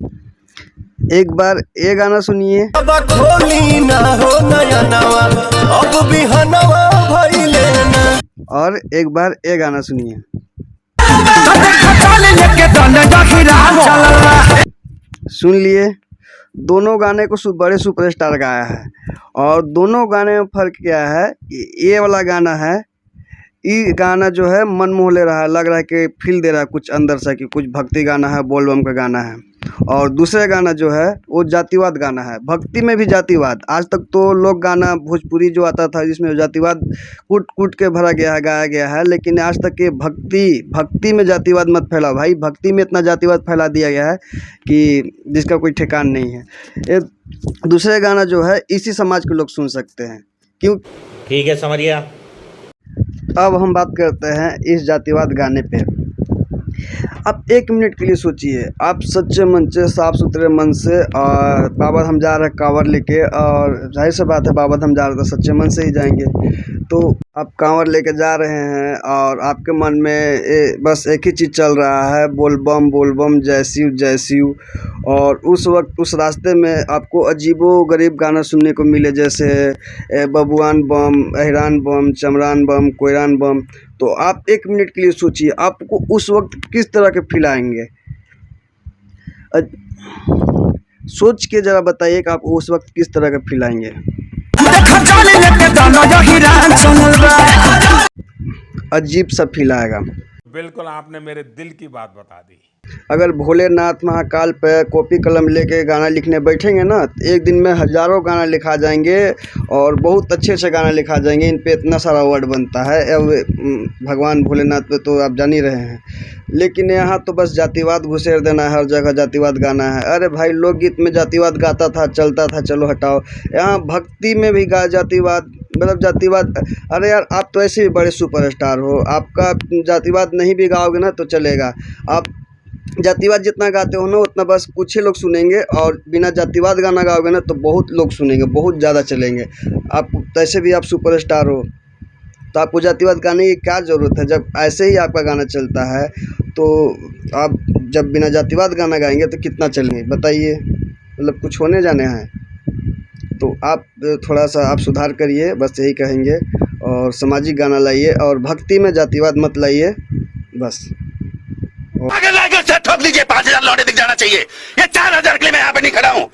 एक बार ये गाना सुनिए। और एक बार ये गाना सुनिए। सुन लिए, दोनों गाने को बड़े सुपरस्टार गाया है। और दोनों गाने में फ़र्क क्या है, ये वाला गाना है, ये गाना जो है मन मोह ले रहा है, लग रहा है कि फील दे रहा है कुछ अंदर से कि कुछ भक्ति गाना है, बोल बम का गाना है। और दूसरा गाना जो है वो जातिवाद गाना है, भक्ति में भी जातिवाद। आज तक तो लोग गाना भोजपुरी जो आता था जिसमें जातिवाद कूट कूट के भरा गया है, गाया गया है, लेकिन आज तक के भक्ति में जातिवाद मत फैलाओ भाई। भक्ति में इतना जातिवाद फैला दिया गया है कि जिसका कोई ठिकान नहीं है। ये दूसरे गाना जो है इसी समाज के लोग सुन सकते हैं, क्यों? ठीक है, समझ गया। अब हम बात करते हैं इस जातिवाद गाने पे। आप 1 मिनट के लिए सोचिए, आप सच्चे मन से, साफ़ सुथरे मन से, और बाबा धाम जा रहे हैं कांवर लेके, और जाहिर सी बात है बाबा धाम जा रहे तो सच्चे मन से ही जाएंगे। तो आप कांवर लेके जा रहे हैं और आपके मन में बस एक ही चीज़ चल रहा है, बोल बम जय शिव। और उस वक्त उस रास्ते में आपको अजीबो गरीब गाना सुनने को मिले, जैसे बबुआन बम, अहिरान बम, चमरान बम, कोयरान बम। तो आप 1 मिनट के लिए सोचिए, आपको उस वक्त किस तरह के फील आएंगे। सोच के ज़रा बताइए कि आप उस वक्त किस तरह का फील आएंगे। अजीब सा फील आएगा। बिल्कुल, आपने मेरे दिल की बात बता दी। अगर भोलेनाथ महाकाल पे कॉपी कलम लेके गाना लिखने बैठेंगे ना, तो एक दिन में हज़ारों गाना लिखा जाएंगे, और बहुत अच्छे से गाना लिखा जाएंगे। इन पे इतना सारा वर्ड बनता है। अब भगवान भोलेनाथ पे तो आप जान ही रहे हैं, लेकिन यहाँ तो बस जातिवाद घुसेड़ देना है, हर जगह जातिवाद गाना है। अरे भाई, लोकगीत में जातिवाद गाता था, चलता था, चलो हटाओ। यहाँ भक्ति में भी जातिवाद, मतलब जातिवाद। अरे यार, आप तो ऐसे भी बड़े सुपरस्टार हो, आपका जातिवाद नहीं भी गाओगे ना तो चलेगा। आप जातिवाद जितना गाते हो ना उतना बस कुछ ही लोग सुनेंगे, और बिना जातिवाद गाना गाओगे ना तो बहुत लोग सुनेंगे, बहुत ज़्यादा चलेंगे। आप तैसे भी आप सुपरस्टार हो, तो आपको जातिवाद गाने की क्या ज़रूरत है? जब ऐसे ही आपका गाना चलता है, तो आप जब बिना जातिवाद गाना गाएंगे तो कितना चलेंगे बताइए? मतलब कुछ होने जाने हैं। तो आप थोड़ा सा आप सुधार करिए, बस यही कहेंगे। और सामाजिक गाना लाइए, और भक्ति में जातिवाद मत लाइए, बस। अगर लाइक से ठोक लीजिए, 5000 लौटे दिख जाना चाहिए। ये 4000 के लिए मैं यहाँ पे नहीं खड़ा हूँ।